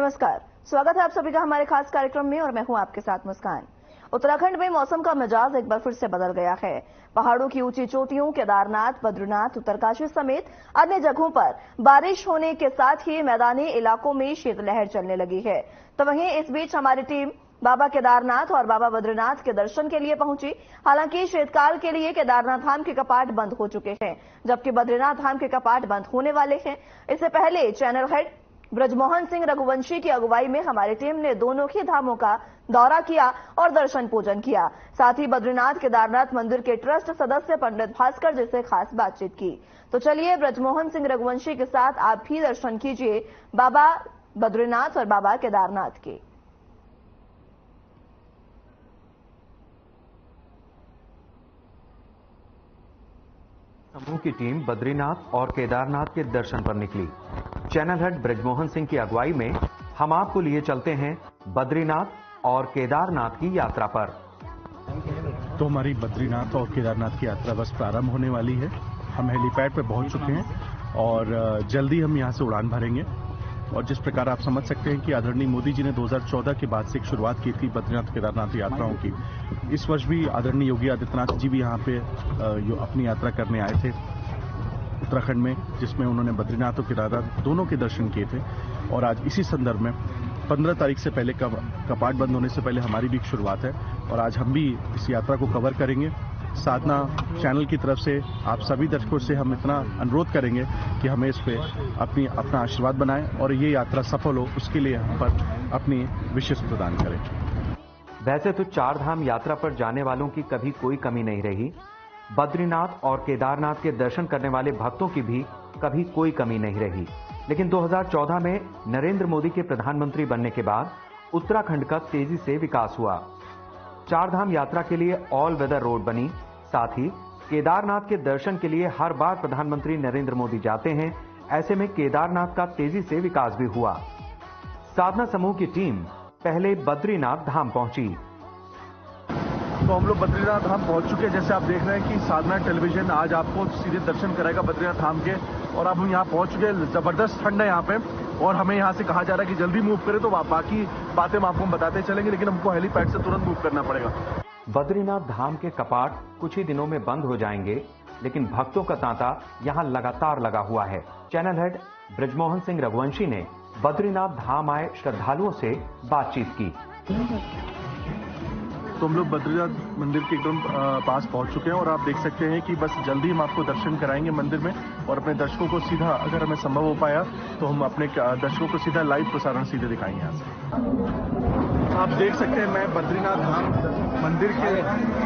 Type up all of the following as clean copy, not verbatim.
नमस्कार, स्वागत है आप सभी का हमारे खास कार्यक्रम में और मैं हूं आपके साथ मुस्कान। उत्तराखंड में मौसम का मिजाज एक बार फिर से बदल गया है। पहाड़ों की ऊंची चोटियों, केदारनाथ, बद्रीनाथ, उत्तरकाशी समेत अन्य जगहों पर बारिश होने के साथ ही मैदानी इलाकों में शीतलहर चलने लगी है। तो वहीं इस बीच हमारी टीम बाबा केदारनाथ और बाबा बद्रीनाथ के दर्शन के लिए पहुंची। हालांकि शीतकाल के लिए केदारनाथ धाम के कपाट बंद हो चुके हैं, जबकि बद्रीनाथ धाम के कपाट बंद होने वाले हैं। इससे पहले चैनल हेड ब्रजमोहन सिंह रघुवंशी की अगुवाई में हमारी टीम ने दोनों ही धामों का दौरा किया और दर्शन पूजन किया। साथ ही बद्रीनाथ केदारनाथ मंदिर के ट्रस्ट सदस्य पंडित भास्कर जी से खास बातचीत की। तो चलिए ब्रजमोहन सिंह रघुवंशी के साथ आप भी दर्शन कीजिए बाबा बद्रीनाथ और बाबा केदारनाथ के। समूह की टीम बद्रीनाथ और केदारनाथ के दर्शन पर निकली। चैनल हेड ब्रजमोहन सिंह की अगुवाई में हम आपको लिए चलते हैं बद्रीनाथ और केदारनाथ की यात्रा पर। तो हमारी बद्रीनाथ और केदारनाथ की यात्रा बस प्रारंभ होने वाली है। हम हेलीपैड पर पहुंच चुके हैं और जल्दी हम यहां से उड़ान भरेंगे। और जिस प्रकार आप समझ सकते हैं कि आदरणीय मोदी जी ने 2014 के बाद से एक शुरुआत की थी बद्रीनाथ केदारनाथ यात्राओं की। इस वर्ष भी आदरणीय योगी आदित्यनाथ जी भी यहाँ पे अपनी यात्रा करने आए थे उत्तराखंड में, जिसमें उन्होंने बद्रीनाथ और केदारनाथ दोनों के दर्शन किए थे। और आज इसी संदर्भ में 15 तारीख से पहले कपाट बंद होने से पहले हमारी भी एक शुरुआत है और आज हम भी इस यात्रा को कवर करेंगे। साधना चैनल की तरफ से आप सभी दर्शकों से हम इतना अनुरोध करेंगे कि हमें इस पे अपना आशीर्वाद बनाएं और ये यात्रा सफल हो, उसके लिए हम पर अपनी विशेष प्रदान करें। वैसे तो चार धाम यात्रा पर जाने वालों की कभी कोई कमी नहीं रही। बद्रीनाथ और केदारनाथ के दर्शन करने वाले भक्तों की भी कभी कोई कमी नहीं रही। लेकिन 2014 में नरेंद्र मोदी के प्रधानमंत्री बनने के बाद उत्तराखंड का तेजी से विकास हुआ। चार धाम यात्रा के लिए ऑल वेदर रोड बनी। साथ ही केदारनाथ के दर्शन के लिए हर बार प्रधानमंत्री नरेंद्र मोदी जाते हैं। ऐसे में केदारनाथ का तेजी से विकास भी हुआ। साधना समूह की टीम पहले बद्रीनाथ धाम पहुंची। तो हम लोग बद्रीनाथ धाम पहुंच चुके हैं। जैसे आप देख रहे हैं कि साधना टेलीविजन आज आपको सीधे दर्शन कराएगा बद्रीनाथ धाम के। और अब हम यहाँ पहुंच चुके हैं। जबरदस्त ठंड है यहाँ पे और हमें यहाँ से कहा जा रहा है कि जल्दी मूव करें, तो बाकी बातें हम आपको बताते चलेंगे, लेकिन हमको हेलीपैड से तुरंत मूव करना पड़ेगा। बद्रीनाथ धाम के कपाट कुछ ही दिनों में बंद हो जाएंगे, लेकिन भक्तों का तांता यहाँ लगातार लगा हुआ है। चैनल हेड ब्रजमोहन सिंह रघुवंशी ने बद्रीनाथ धाम आए श्रद्धालुओं से बातचीत की। तो हम लोग बद्रीनाथ मंदिर के एकदम पास पहुंच चुके हैं और आप देख सकते हैं कि बस जल्दी हम आपको दर्शन कराएंगे मंदिर में और अपने दर्शकों को सीधा, अगर हमें संभव हो पाया तो हम अपने दर्शकों को सीधा लाइव प्रसारण सीधे दिखाएंगे यहाँ से। आप देख सकते हैं मैं बद्रीनाथ धाम मंदिर के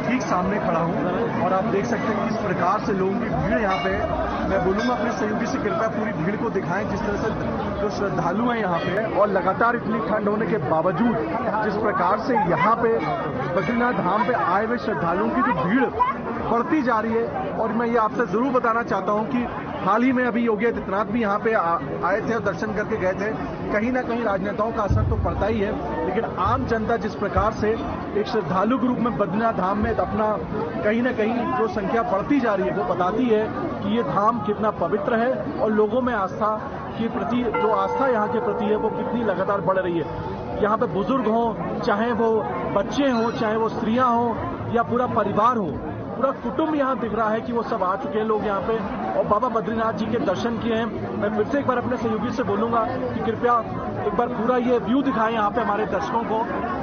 ठीक सामने खड़ा हूँ और आप देख सकते हैं किस प्रकार से लोगों की भीड़ यहाँ पे है। मैं बोलूंगा अपने सहयोगी से कृपया पूरी भीड़ को दिखाएं, जिस तरह से जो श्रद्धालु हैं यहाँ पे और लगातार इतनी ठंड होने के बावजूद जिस प्रकार से यहाँ पे बद्रीनाथ धाम पे आए हुए श्रद्धालुओं की जो भीड़ बढ़ती जा रही है। और मैं ये आपसे जरूर बताना चाहता हूँ कि हाल ही में अभी योगी आदित्यनाथ भी यहाँ पे आए थे और दर्शन करके गए थे। कहीं ना कहीं राजनेताओं का असर तो पड़ता ही है, लेकिन आम जनता जिस प्रकार से एक श्रद्धालु के रूप में बद्रीनाथ धाम में अपना कहीं ना कहीं जो संख्या बढ़ती जा रही है वो बताती है कि ये धाम कितना पवित्र है और लोगों में आस्था के प्रति जो आस्था यहाँ के प्रति है वो कितनी लगातार बढ़ रही है। यहाँ पे बुजुर्ग हों, चाहे वो बच्चे हों, चाहे वो स्त्रियां हों या पूरा परिवार हो, पूरा कुटुंब यहाँ दिख रहा है कि वो सब आ चुके हैं लोग यहाँ पे और बाबा बद्रीनाथ जी के दर्शन किए हैं। मैं फिर से एक बार अपने सहयोगी से बोलूंगा कि कृपया एक बार पूरा ये व्यू दिखाएं यहाँ पे हमारे दर्शकों को।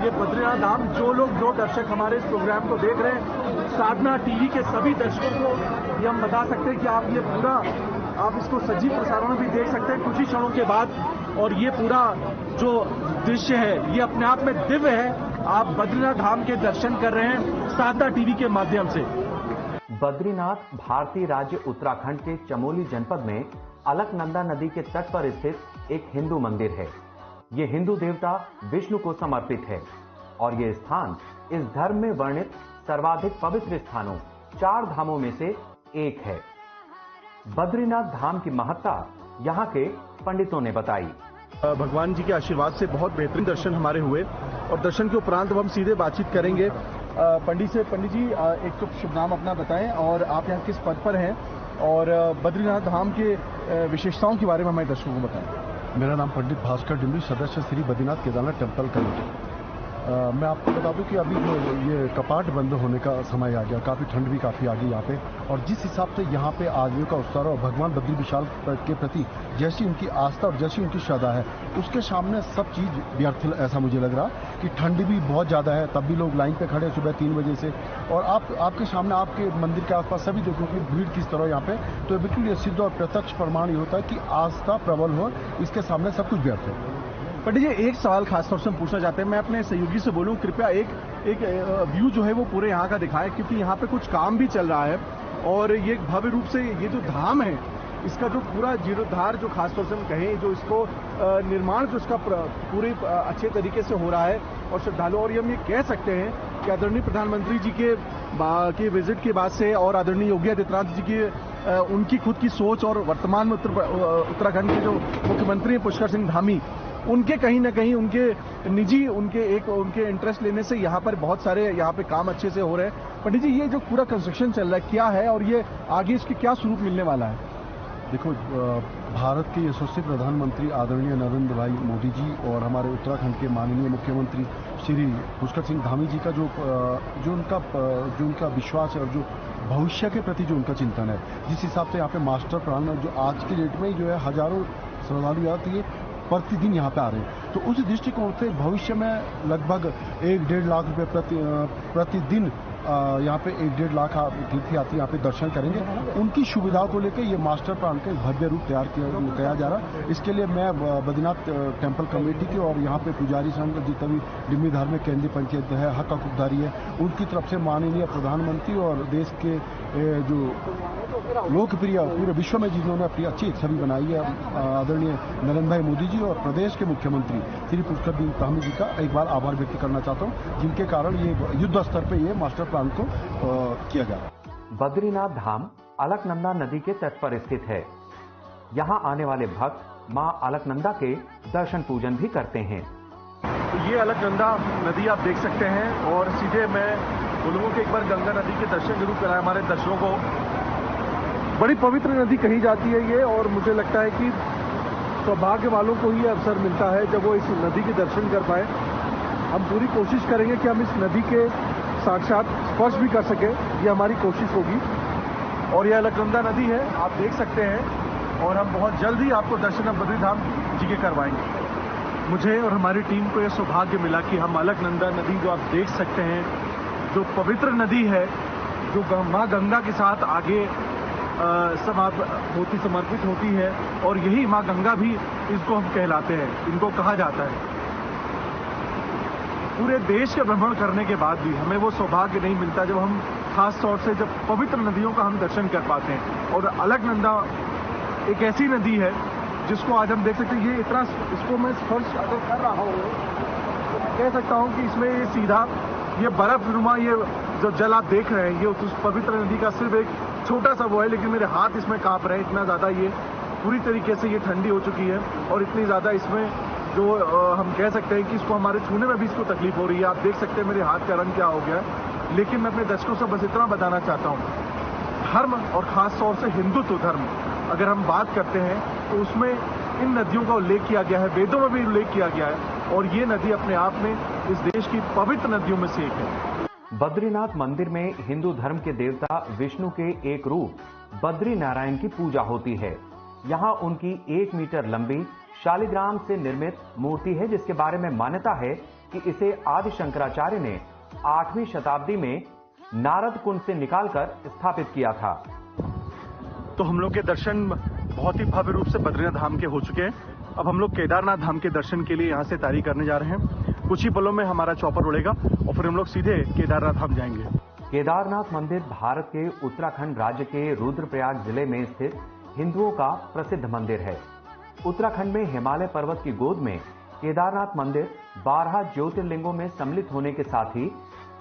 ये बद्रीनाथ धाम जो दर्शक हमारे इस प्रोग्राम को देख रहे हैं, साधना टीवी के सभी दर्शकों को ये हम बता सकते हैं कि आप ये पूरा आप इसको सजीव प्रसारण भी देख सकते हैं कुछ ही क्षणों के बाद। और ये पूरा जो दृश्य है ये अपने आप में दिव्य है। आप बद्रीनाथ धाम के दर्शन कर रहे हैं साधना टीवी के माध्यम से। बद्रीनाथ भारतीय राज्य उत्तराखंड के चमोली जनपद में अलकनंदा नदी के तट पर स्थित एक हिंदू मंदिर है। ये हिंदू देवता विष्णु को समर्पित है और ये स्थान इस धर्म में वर्णित सर्वाधिक पवित्र स्थानों चार धामों में से एक है। बद्रीनाथ धाम की महत्ता यहाँ के पंडितों ने बताई। भगवान जी के आशीर्वाद से बहुत बेहतरीन दर्शन हमारे हुए और दर्शन के उपरांत हम सीधे बातचीत करेंगे पंडित जी एक तो शुभ नाम अपना बताएं और आप यहाँ किस पद पर हैं और बद्रीनाथ धाम के विशेषताओं के बारे में हमारे दर्शकों को बताएं। मेरा नाम पंडित भास्कर डिमरी, सदस्य श्री बद्रीनाथ केदारनाथ टेम्पल कमेटी। मैं आपको बता दूं कि अभी जो ये कपाट बंद होने का समय आ गया, काफ़ी ठंड भी काफ़ी आ गई यहाँ पे, और जिस हिसाब से यहाँ पे आदमियों का उत्साह और भगवान बद्री विशाल के प्रति जैसी उनकी आस्था और जैसी उनकी श्रद्धा है, उसके सामने सब चीज़ व्यर्थ ऐसा मुझे लग रहा कि ठंड भी बहुत ज़्यादा है, तब भी लोग लाइन पे खड़े सुबह 3 बजे से, और आपके सामने आपके मंदिर के आसपास सभी देखो कि भीड़ किस तरह यहाँ पे, तो बिल्कुल ये सिद्ध और प्रत्यक्ष प्रमाण ये होता है कि आस्था प्रबल हो, इसके सामने सब कुछ व्यर्थ है। पंडित जी, एक सवाल खासतौर से हम पूछना चाहते हैं, मैं अपने सहयोगी से बोलूं कृपया एक व्यू जो है वो पूरे यहाँ का दिखाएं, क्योंकि यहाँ पे कुछ काम भी चल रहा है और ये भव्य रूप से ये जो धाम है इसका जो पूरा जीर्णोद्धार जो खासतौर से हम कहें, जो इसको निर्माण जो इसका पूरे अच्छे तरीके से हो रहा है, और श्रद्धालु, और हम ये कह सकते हैं कि आदरणीय प्रधानमंत्री जी के विजिट के बाद से और आदरणीय योगी आदित्यनाथ जी की उनकी खुद की सोच, और वर्तमान में उत्तराखंड के जो मुख्यमंत्री हैं पुष्कर सिंह धामी, उनके कहीं ना कहीं उनके निजी उनके इंटरेस्ट लेने से यहाँ पर बहुत सारे यहाँ पे काम अच्छे से हो रहे हैं। पंडित जी, ये जो पूरा कंस्ट्रक्शन चल रहा है क्या है और ये आगे इसके क्या स्वरूप मिलने वाला है? देखो, भारत के यशस्वी प्रधानमंत्री आदरणीय नरेंद्र भाई मोदी जी और हमारे उत्तराखंड के माननीय मुख्यमंत्री श्री पुष्कर सिंह धामी जी का जो उनका विश्वास है और जो भविष्य के प्रति जो उनका चिंतन है, जिस हिसाब से यहाँ पे मास्टर प्लान जो आज की डेट में जो है हजारों श्रद्धालु आते हैं प्रतिदिन यहाँ पे आ रहे हैं, तो उस दृष्टिकोण से भविष्य में लगभग 1-1.5 लाख रुपए प्रतिदिन यहाँ पे 1-1.5 लाख तीर्थयात्री यहाँ पे दर्शन करेंगे। उनकी सुविधाओं को लेकर ये मास्टर प्लान का भव्य रूप तैयार किया जा रहा है। इसके लिए मैं बद्रीनाथ टेम्पल कमेटी के और यहाँ पे पुजारी संघ जितना भी डिम्मी धार्मिक केंद्रीय पंचायत है, हक हकदारी है, उनकी तरफ से माननीय प्रधानमंत्री और देश के जो लोकप्रिय पूरे विश्व में जिन्होंने अपनी अच्छी छवि बनाई है, आदरणीय नरेंद्र भाई मोदी जी और प्रदेश के मुख्यमंत्री श्री पुष्कर सिंह धामी जी का एक बार आभार व्यक्त करना चाहता हूँ, जिनके कारण ये युद्ध स्तर पे ये मास्टर प्लान को किया गया। बद्रीनाथ धाम अलकनंदा नदी के तट पर स्थित है। यहाँ आने वाले भक्त मां अलकनंदा के दर्शन पूजन भी करते हैं। ये अलकनंदा नदी आप देख सकते हैं, और सीधे मैं बोलूंगा कि एक बार गंगा नदी के दर्शन जरूर कराएं हमारे दर्शकों को। बड़ी पवित्र नदी कही जाती है ये, और मुझे लगता है कि सौभाग्य वालों को ही अवसर मिलता है जब वो इस नदी के दर्शन कर पाए। हम पूरी कोशिश करेंगे कि हम इस नदी के साक्षात स्पर्श भी कर सके, ये हमारी कोशिश होगी। और यह अलकनंदा नदी है, आप देख सकते हैं, और हम बहुत जल्द ही आपको दर्शन बद्रीधाम जी के करवाएंगे। मुझे और हमारी टीम को यह सौभाग्य मिला कि हम अलकनंदा नदी जो आप देख सकते हैं, जो पवित्र नदी है, जो माँ गंगा के साथ आगे समर्पित होती है, और यही माँ गंगा भी इसको हम कहलाते हैं, इनको कहा जाता है। पूरे देश के भ्रमण करने के बाद भी हमें वो सौभाग्य नहीं मिलता जब हम खास तौर से जब पवित्र नदियों का हम दर्शन कर पाते हैं। और अलकनंदा एक ऐसी नदी है जिसको आज हम देख सकते हैं, ये इतना, इसको मैं स्पर्श अगर कर रहा हूँ तो मैं कह सकता हूँ कि इसमें ये सीधा ये बर्फनुमा ये जो जल आप देख रहे हैं, ये उस पवित्र नदी का सिर्फ एक छोटा सा वो है, लेकिन मेरे हाथ इसमें कांप रहे हैं, इतना ज़्यादा ये पूरी तरीके से ये ठंडी हो चुकी है, और इतनी ज़्यादा इसमें जो हम कह सकते हैं कि इसको हमारे छूने में भी इसको तकलीफ हो रही है। आप देख सकते हैं मेरे हाथ का रंग क्या हो गया है। लेकिन मैं अपने दर्शकों से बस इतना बताना चाहता हूँ, धर्म और खास तौर से हिंदुत्व धर्म अगर हम बात करते हैं तो उसमें इन नदियों का उल्लेख किया गया है, वेदों में भी उल्लेख किया गया है, और ये नदी अपने आप में इस देश की पवित्र नदियों में से एक है। बद्रीनाथ मंदिर में हिंदू धर्म के देवता विष्णु के एक रूप बद्री नारायण की पूजा होती है। यहाँ उनकी 1 मीटर लंबी शालिग्राम से निर्मित मूर्ति है, जिसके बारे में मान्यता है कि इसे आदि शंकराचार्य ने 8वीं शताब्दी में नारद कुंड से निकालकर स्थापित किया था। तो हम लोग के दर्शन बहुत ही भव्य रूप से बद्रीनाथ धाम के हो चुके हैं। अब हम लोग केदारनाथ धाम के दर्शन के लिए यहाँ से तैयारी करने जा रहे हैं। कुछ ही पलों में हमारा चौपर उड़ेगा और फिर हम लोग सीधे केदारनाथ धाम जाएंगे। केदारनाथ मंदिर भारत के उत्तराखंड राज्य के रुद्रप्रयाग जिले में स्थित हिंदुओं का प्रसिद्ध मंदिर है। उत्तराखंड में हिमालय पर्वत की गोद में केदारनाथ मंदिर 12 ज्योतिर्लिंगों में सम्मिलित होने के साथ ही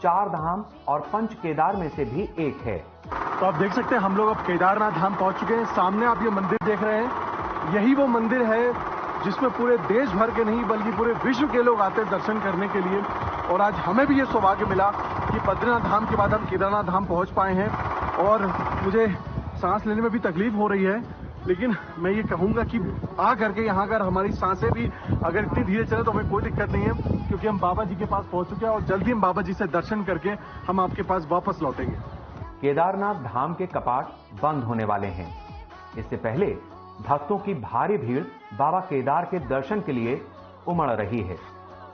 4 धाम और 5 केदार में से भी एक है। तो आप देख सकते हैं हम लोग अब केदारनाथ धाम पहुंच चुके हैं। सामने आप ये मंदिर देख रहे हैं, यही वो मंदिर है जिसमें पूरे देश भर के नहीं बल्कि पूरे विश्व के लोग आते हैं दर्शन करने के लिए। और आज हमें भी ये सौभाग्य मिला कि बद्रीनाथ धाम के बाद हम केदारनाथ धाम पहुंच पाए हैं, और मुझे सांस लेने में भी तकलीफ हो रही है लेकिन मैं ये कहूंगा कि आ करके यहाँ अगर हमारी सांसें भी अगर इतनी धीरे चले तो हमें कोई दिक्कत नहीं है, क्योंकि हम बाबा जी के पास पहुंच चुके हैं और जल्दी हम बाबा जी से दर्शन करके हम आपके पास वापस लौटेंगे। केदारनाथ धाम के कपाट बंद होने वाले हैं। इससे पहले भक्तों की भारी भीड़ बाबा केदार के दर्शन के लिए उमड़ रही है।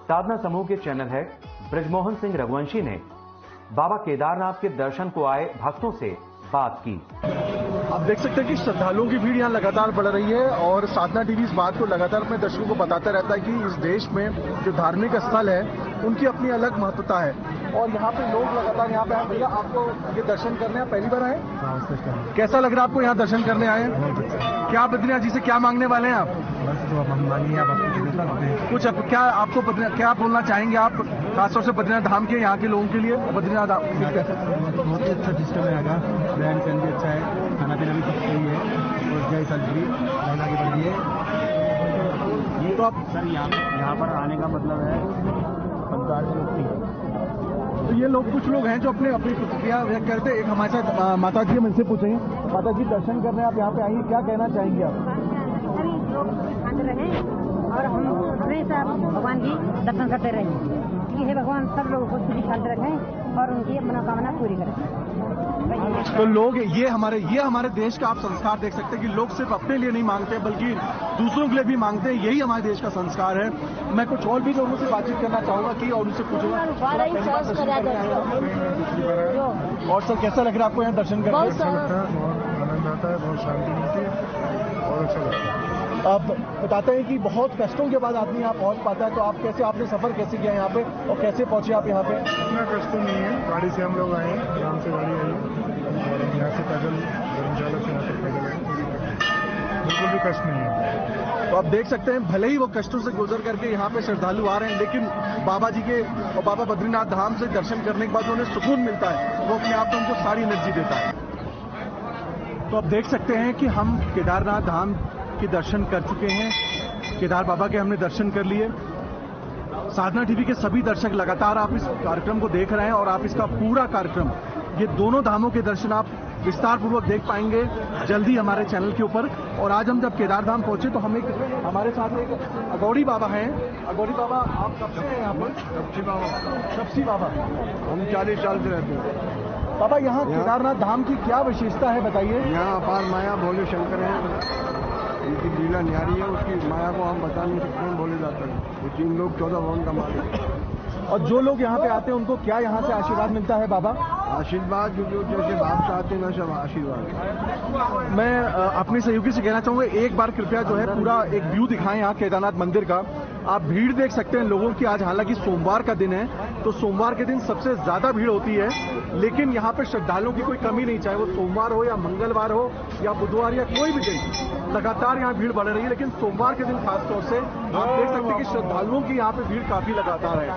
साधना समूह के चैनल हेड ब्रजमोहन सिंह रघुवंशी ने बाबा केदारनाथ के दर्शन को आए भक्तों से बात की। आप देख सकते हैं कि श्रद्धालुओं की भीड़ यहाँ लगातार बढ़ रही है और साधना टीवी इस बात को लगातार अपने दर्शकों को बताता रहता है कि इस देश में जो धार्मिक स्थल है उनकी अपनी अलग महत्वता है और यहाँ पे लोग लगातार यहाँ पे आए। भैया आपको ये दर्शन करने आप पहली बार आए? कैसा लग रहा है आपको यहाँ दर्शन करने आए? क्या बद्रीनाथ जी से क्या मांगने वाले हैं आप? बस तो हम मांगिए आप कुछ क्या आपको क्या बोलना चाहेंगे आप खासतौर से बद्रीनाथ धाम के यहाँ के लोगों के लिए? बद्रीनाथ बहुत ही अच्छा सिस्टम है यहाँ का, रहन सहन भी अच्छा है, खाना पीना भी सब सही है और जय सलगरी लाइन आगे बढ़ रही है। तो आप सर यहाँ पर आने का मतलब है संसार से मुक्ति। तो ये लोग कुछ लोग हैं जो अपनी प्रतिक्रिया व्यक्त करते हैं। एक हमारे साथ माता जी हम इनसे पूछेंगे। माता जी दर्शन करने आप यहाँ पे आइए, क्या कहना चाहेंगे आप? सभी लोग शांत रहें और हम हमेशा भगवान की दर्शन करते रहें। हे भगवान सब लोगों को सुखी शांत रखें और उनकी मनोकामना पूरी करें। तो लोग ये हमारे देश का आप संस्कार देख सकते हैं कि लोग सिर्फ अपने लिए नहीं मांगते बल्कि दूसरों के लिए भी मांगते हैं। यही हमारे देश का संस्कार है। मैं कुछ और भी लोगों से बातचीत करना चाहूंगा कि और उनसे पूछूंगा। और सर कैसा लग रहा है आपको यहाँ दर्शन करके? बहुत आनंद आता है, बहुत शांति मिलती है और अच्छा लगता है। आप बताते हैं कि बहुत कष्टों के बाद आदमी यहाँ पहुँच पाता है, तो आप कैसे आपने सफर कैसे किया यहाँ पे और कैसे पहुंचे आप यहाँ पे? इतना कष्ट तो नहीं है, गाड़ी से हम लोग आए हैं, आराम से गाड़ी आई और यहाँ से पैदल धर्मशाला से यहाँ तक पैदल आए, बिल्कुल भी कष्ट नहीं है। तो आप देख सकते हैं भले ही वो कष्टों से गुजर करके यहाँ पे श्रद्धालु आ रहे हैं, लेकिन बाबा जी के और बाबा बद्रीनाथ धाम से दर्शन करने के बाद उन्हें सुकून मिलता है, वो अपने आप में उनको सारी एनर्जी देता है। तो आप देख सकते हैं कि हम केदारनाथ धाम के दर्शन कर चुके हैं। केदार बाबा के हमने दर्शन कर लिए। साधना टीवी के सभी दर्शक लगातार आप इस कार्यक्रम को देख रहे हैं और आप इसका पूरा कार्यक्रम, ये दोनों धामों के दर्शन आप विस्तार पूर्वक देख पाएंगे जल्दी हमारे चैनल के ऊपर। और आज हम जब केदार धाम पहुंचे तो हमारे साथ एक अगौड़ी बाबा हैं। अगौड़ी बाबा आप कब से हैं यहाँ पर? शप्सी बाबा हम 40 साल से रहते हैं। बाबा यहाँ केदारनाथ धाम की क्या विशेषता है बताइए? यहाँ अपार माया भोले शंकर हैं, उनकी लीला न्यारी है, उसकी माया को हम बता नहीं सकते हैं, बोले जाते हैं। वो 3 लोग 14 भवन का मालिक। और जो लोग यहाँ पे आते हैं उनको क्या यहाँ से आशीर्वाद मिलता है बाबा? आशीर्वाद जो जैसे बाप से आते हैं ना, सब आशीर्वाद। मैं अपने सहयोगी से कहना चाहूंगा एक बार कृपया जो है पूरा एक व्यू दिखाएं यहाँ केदारनाथ मंदिर का। आप भीड़ देख सकते हैं लोगों की। आज हालांकि सोमवार का दिन है, तो सोमवार के दिन सबसे ज्यादा भीड़ होती है, लेकिन यहाँ पे श्रद्धालुओं की कोई कमी नहीं, चाहे वो सोमवार हो या मंगलवार हो या बुधवार या कोई भी दिन, लगातार यहाँ भीड़ बढ़ रही है। लेकिन सोमवार के दिन खासतौर से आप देख सकते हैं कि श्रद्धालुओं की यहाँ पे भीड़ काफी लगातार है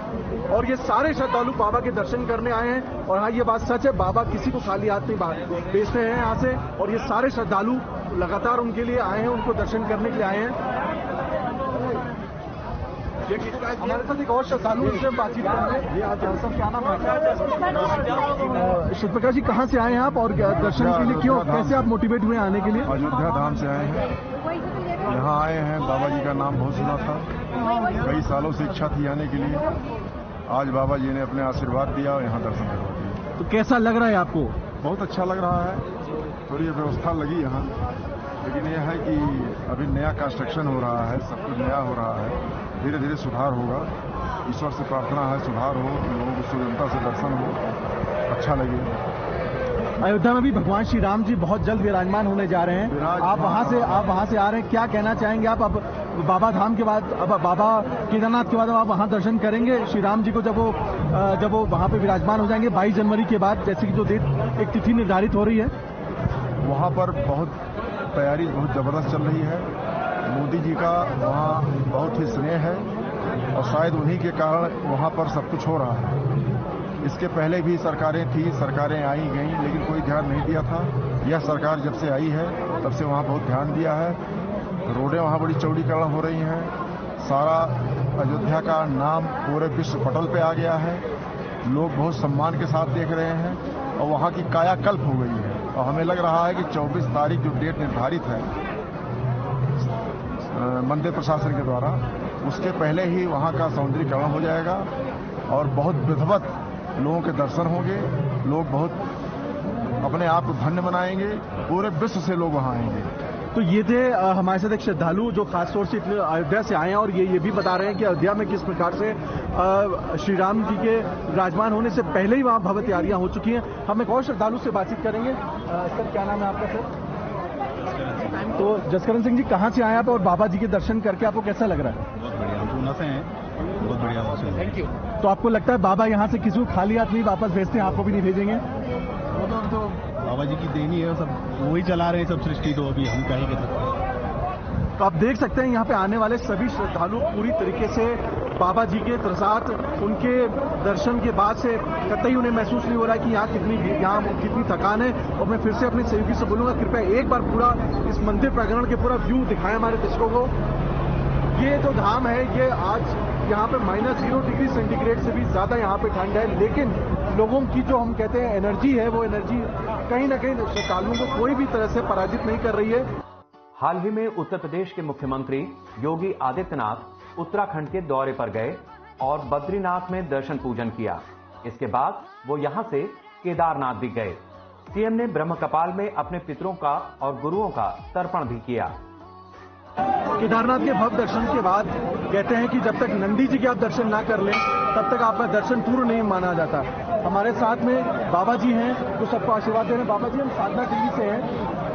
और ये सारे श्रद्धालु बाबा के दर्शन करने आए हैं। और हाँ, ये बात सच है, बाबा किसी को खाली हाथ नहीं भेजते हैं यहाँ से, और ये सारे श्रद्धालु लगातार उनके लिए आए हैं, उनको दर्शन करने के लिए आए हैं। हमारे साथ एक और श्रद्धालु से बातचीत करेंगे। सब क्या नाम है? शिवप्रकाश जी, कहाँ से आए हैं आप और दर्शन के लिए क्यों, कैसे आप मोटिवेट हुए आने के लिए? अयोध्या धाम से आए हैं, यहाँ आए हैं। बाबा जी का नाम बहुत सुना था, कई सालों से इच्छा थी आने के लिए। आज बाबा जी ने अपने आशीर्वाद दिया और यहाँ दर्शन करवा दिया। तो कैसा लग रहा है आपको? बहुत अच्छा लग रहा है। थोड़ी व्यवस्था लगी यहाँ, लेकिन यह है कि अभी नया कंस्ट्रक्शन हो रहा है, सब कुछ नया हो रहा है, धीरे धीरे सुधार होगा। ईश्वर से प्रार्थना है सुधार हो, लोगों को सुगमता से दर्शन हो, अच्छा लगे। अयोध्या में भी भगवान श्री राम जी बहुत जल्द विराजमान होने जा रहे हैं। आप वहां से आ रहे हैं, क्या कहना चाहेंगे आप? अब बाबा धाम के बाद, अब बाबा केदारनाथ के बाद आप वहां दर्शन करेंगे श्री राम जी को जब वो वहां पे विराजमान हो जाएंगे 22 जनवरी के बाद, जैसे कि जो डेट एक तिथि निर्धारित हो रही है। वहाँ पर बहुत तैयारी बहुत जबरदस्त चल रही है। मोदी जी का वहाँ बहुत ही स्नेह है और शायद उन्हीं के कारण वहाँ पर सब कुछ हो रहा है। इसके पहले भी सरकारें थी, सरकारें आई गई, लेकिन कोई ध्यान नहीं दिया था। यह सरकार जब से आई है तब से वहाँ बहुत ध्यान दिया है। रोडें वहाँ बड़ी चौड़ीकरण हो रही हैं। सारा अयोध्या का नाम पूरे विश्व पटल पे आ गया है। लोग बहुत सम्मान के साथ देख रहे हैं और वहाँ की कायाकल्प हो गई है। और हमें लग रहा है कि 24 तारीख जो डेट निर्धारित है मंदिर प्रशासन के द्वारा, उसके पहले ही वहां का सौंदर्यीकरण हो जाएगा और बहुत विधिवत लोगों के दर्शन होंगे। लोग बहुत अपने आप को धन्य बनाएंगे, पूरे विश्व से लोग वहां आएंगे। तो ये थे हमारे साथ एक श्रद्धालु जो खास तौर से अयोध्या से आए हैं और ये भी बता रहे हैं कि अयोध्या में किस प्रकार से श्री राम जी के विराजमान होने से पहले ही वहां भव्य तैयारियां हो चुकी हैं। हम एक और श्रद्धालु से बातचीत करेंगे। सर, क्या नाम है आपका सर? तो जसकरण सिंह जी, कहाँ से आए आप और बाबा जी के दर्शन करके आपको कैसा लग रहा है? बहुत बढ़िया, हम पूना से हैं, बहुत बढ़िया मौसम। Thank you. तो आपको लगता है बाबा यहाँ से किसी को खाली हाथ नहीं वापस भेजते हैं, आपको भी नहीं भेजेंगे? वो तो बाबा जी की देनी है, सब वही चला रहे हैं सब सृष्टि, तो अभी हम क्या ही कह सकते हैं। तो आप देख सकते हैं यहाँ पे आने वाले सभी श्रद्धालु पूरी तरीके से बाबा जी के प्रसाद, उनके दर्शन के बाद से कतई उन्हें महसूस नहीं हो रहा है कि यहाँ कितनी थकान है। और मैं फिर से अपने सहयोगी से बोलूंगा, कृपया एक बार पूरा इस मंदिर प्रांगण के पूरा व्यू दिखाएं हमारे दर्शकों को। ये जो धाम है, ये आज यहाँ पे -0 डिग्री सेंटीग्रेड से भी ज्यादा यहाँ पे ठंड है, लेकिन लोगों की जो हम कहते हैं एनर्जी है, वो एनर्जी कहीं ना कहीं श्रद्धालुओं को कोई भी तरह से पराजित नहीं कर रही है। हाल ही में उत्तर प्रदेश के मुख्यमंत्री योगी आदित्यनाथ उत्तराखंड के दौरे पर गए और बद्रीनाथ में दर्शन पूजन किया। इसके बाद वो यहां से केदारनाथ भी गए। सीएम ने ब्रह्म कपाल में अपने पितरों का और गुरुओं का तर्पण भी किया। केदारनाथ के भव्य दर्शन के बाद कहते हैं कि जब तक नंदी जी के आप दर्शन ना कर लें, तब तक आपका दर्शन पूर्ण नहीं माना जाता। हमारे साथ में बाबा जी हैं जो सबको आशीर्वाद दे रहे हैं। बाबा जी, हम साधना टीवी से हैं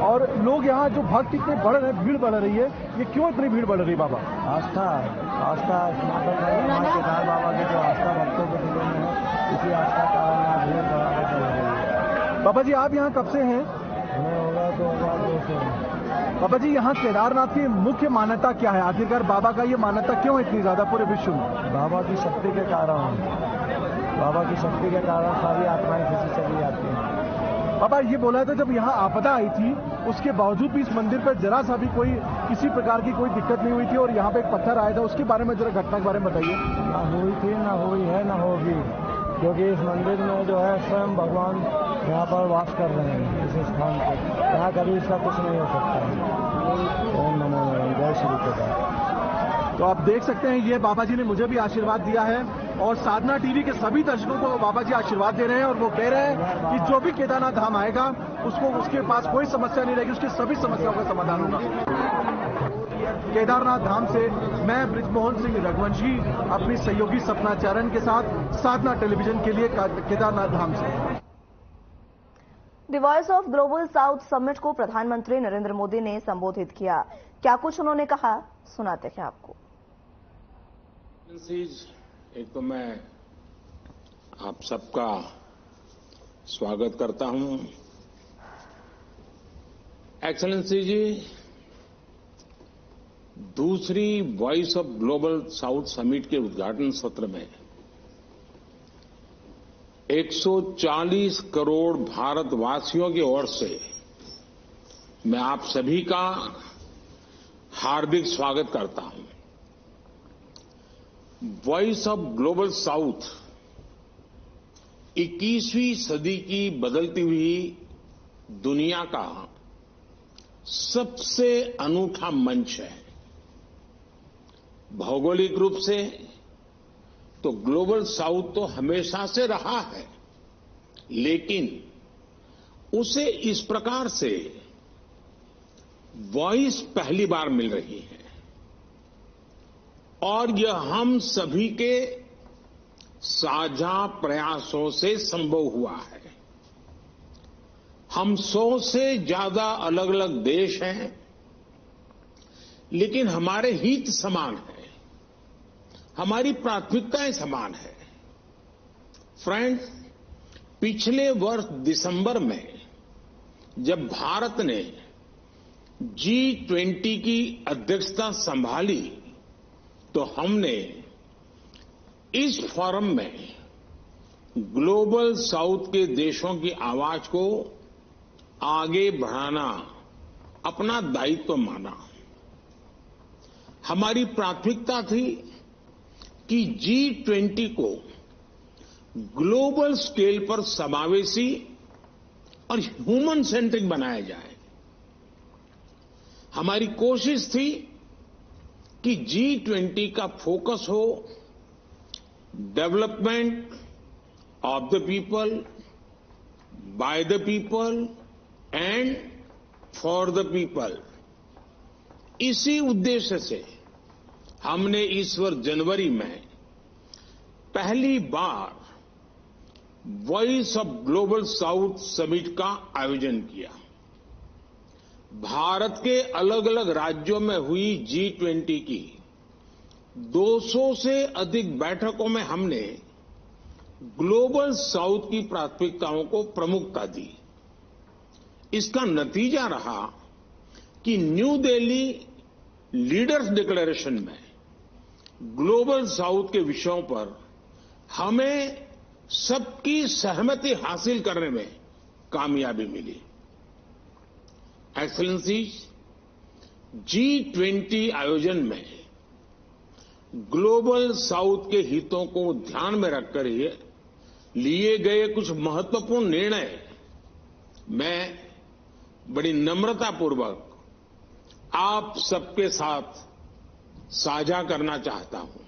और लोग यहाँ जो भक्त इतने बढ़ रहे हैं, भीड़ बढ़ रही है, ये क्यों इतनी भीड़ बढ़ रही है बाबा? आस्था केदार बाबा की जो आस्था भक्तों के दिलों में है, इसी आस्था का यहाँ भीड़ बढ़ाकर चल रही है। बाबा जी, आप यहाँ कब से हैं? हमें होगा 2002 से। बाबा जी, यहाँ केदारनाथ की मुख्य मान्यता क्या है? आखिरकार बाबा का ये मान्यता क्यों इतनी ज्यादा पूरे विश्व में? बाबा की शक्ति के कारण, बाबा की शक्ति के कारण सारी आत्माएं खींची चली जाती हैं। बाबा, ये बोला था जब यहाँ आपदा आई थी, उसके बावजूद भी इस मंदिर पर जरा सा भी किसी प्रकार की कोई दिक्कत नहीं हुई थी और यहाँ पे एक पत्थर आया था, उसके बारे में जरा घटना के बारे में बताइए। ना हुई थी, ना हुई है, ना होगी, क्योंकि इस मंदिर में जो है स्वयं भगवान यहाँ पर वास कर रहे हैं। इस स्थान पर यहाँ कभी इसका कुछ नहीं हो सकता। ओम नमो नारायण, जय श्री केदार। तो आप देख सकते हैं, ये बाबा जी ने मुझे भी आशीर्वाद दिया है और साधना टीवी के सभी दर्शकों को बाबा जी आशीर्वाद दे रहे हैं और वो कह रहे हैं कि जो भी केदारनाथ धाम आएगा उसके पास कोई समस्या नहीं रहेगी, उसकी सभी समस्याओं का समाधान होगा। केदारनाथ धाम से मैं बृजमोहन सिंह रघुवंशी अपनी सहयोगी सपना चरण के साथ साधना टेलीविजन के लिए केदारनाथ धाम से। The voice of global south summit को प्रधानमंत्री नरेंद्र मोदी ने संबोधित किया। क्या कुछ उन्होंने कहा, सुनाते हैं आपको। एक तो मैं आप सबका स्वागत करता हूं। एक्सेलेंसी जी, दूसरी voice of global south summit के उद्घाटन सत्र में 140 करोड़ भारतवासियों की ओर से मैं आप सभी का हार्दिक स्वागत करता हूं। वॉइस ऑफ ग्लोबल साउथ 21वीं सदी की बदलती हुई दुनिया का सबसे अनूठा मंच है। भौगोलिक रूप से तो ग्लोबल साउथ तो हमेशा से रहा है, लेकिन उसे इस प्रकार से वॉइस पहली बार मिल रही है और यह हम सभी के साझा प्रयासों से संभव हुआ है। हम 100 से ज्यादा अलग अलग देश हैं, लेकिन हमारे हित समान हैं, हमारी प्राथमिकताएं समान है। फ्रेंड्स, पिछले वर्ष दिसंबर में जब भारत ने G20 की अध्यक्षता संभाली तो हमने इस फोरम में ग्लोबल साउथ के देशों की आवाज को आगे बढ़ाना अपना दायित्व माना। हमारी प्राथमिकता थी कि G20 को ग्लोबल स्केल पर समावेशी और ह्यूमन सेंट्रिक बनाया जाए। हमारी कोशिश थी कि G20 का फोकस हो development of the people, by the people and for the people. इसी उद्देश्य से हमने इस वर्ष जनवरी में पहली बार voice of global south summit का आयोजन किया। भारत के अलग अलग राज्यों में हुई G20 की 200 से अधिक बैठकों में हमने ग्लोबल साउथ की प्राथमिकताओं को प्रमुखता दी। इसका नतीजा रहा कि न्यू दिल्ली लीडर्स डिक्लेरेशन में ग्लोबल साउथ के विषयों पर हमें सबकी सहमति हासिल करने में कामयाबी मिली। एक्सेलेंसीज, G20 आयोजन में ग्लोबल साउथ के हितों को ध्यान में रखकर लिए गए कुछ महत्वपूर्ण निर्णय मैं बड़ी नम्रतापूर्वक आप सबके साथ साझा करना चाहता हूं।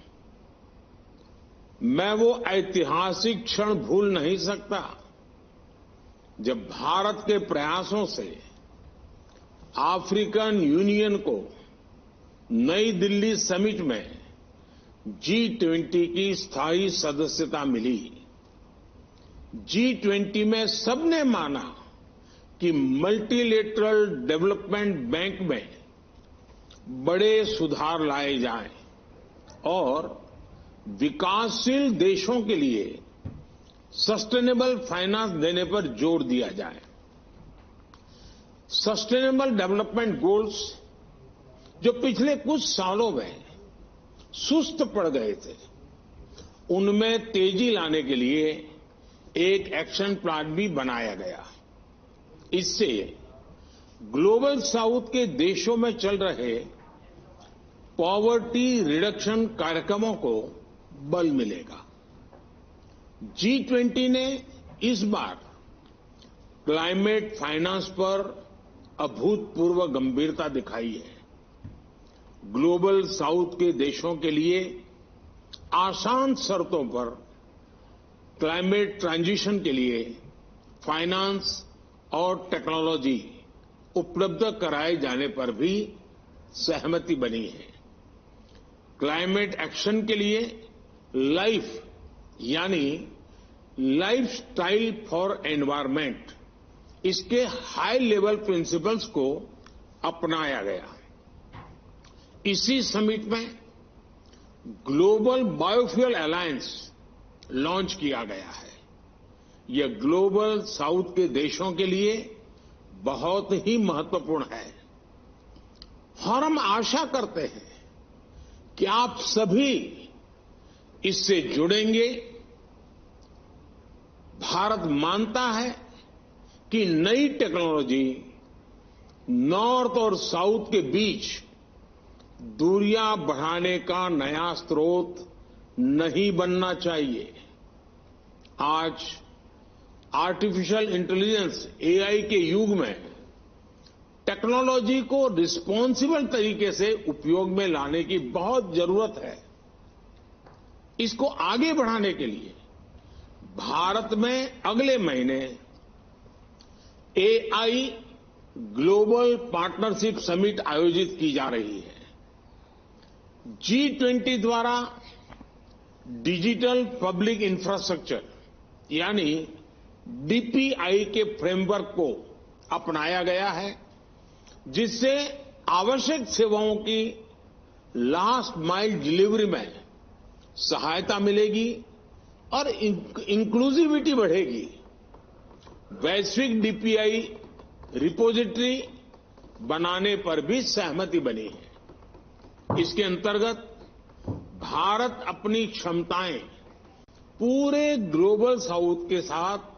मैं वो ऐतिहासिक क्षण भूल नहीं सकता जब भारत के प्रयासों से अफ्रीकन यूनियन को नई दिल्ली समिट में G20 की स्थायी सदस्यता मिली। G20 में सबने माना कि मल्टीलेटरल डेवलपमेंट बैंक में बड़े सुधार लाए जाएं और विकासशील देशों के लिए सस्टेनेबल फाइनेंस देने पर जोर दिया जाए। सस्टेनेबल डेवलपमेंट गोल्स जो पिछले कुछ सालों में सुस्त पड़ गए थे, उनमें तेजी लाने के लिए एक एक्शन प्लान भी बनाया गया। इससे ग्लोबल साउथ के देशों में चल रहे पॉवर्टी रिडक्शन कार्यक्रमों को बल मिलेगा। G20 ने इस बार क्लाइमेट फाइनेंस पर अभूतपूर्व गंभीरता दिखाई है। ग्लोबल साउथ के देशों के लिए आसान शर्तों पर क्लाइमेट ट्रांजिशन के लिए फाइनेंस और टेक्नोलॉजी उपलब्ध कराए जाने पर भी सहमति बनी है। क्लाइमेट एक्शन के लिए लाइफ यानी लाइफस्टाइल फॉर एनवायरमेंट, इसके हाई लेवल प्रिंसिपल्स को अपनाया गया। इसी समिट में ग्लोबल बायोफ्यूल अलायंस लॉन्च किया गया है। यह ग्लोबल साउथ के देशों के लिए बहुत ही महत्वपूर्ण है और हम आशा करते हैं कि आप सभी इससे जुड़ेंगे। भारत मानता है कि नई टेक्नोलॉजी नॉर्थ और साउथ के बीच दूरियां बढ़ाने का नया स्रोत नहीं बनना चाहिए। आज आर्टिफिशियल इंटेलिजेंस AI के युग में टेक्नोलॉजी को रिस्पॉन्सिबल तरीके से उपयोग में लाने की बहुत जरूरत है। इसको आगे बढ़ाने के लिए भारत में अगले महीने AI ग्लोबल पार्टनरशिप समिट आयोजित की जा रही है। G20 द्वारा डिजिटल पब्लिक इंफ्रास्ट्रक्चर यानी DPI के फ्रेमवर्क को अपनाया गया है, जिससे आवश्यक सेवाओं की लास्ट माइल डिलीवरी में सहायता मिलेगी और इंक्लूसिविटी बढ़ेगी। वैश्विक DPI रिपोजिटरी बनाने पर भी सहमति बनी है। इसके अंतर्गत भारत अपनी क्षमताएं पूरे ग्लोबल साउथ के साथ।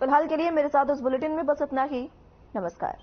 फिलहाल के लिए मेरे साथ इस बुलेटिन में बस इतना ही। नमस्कार।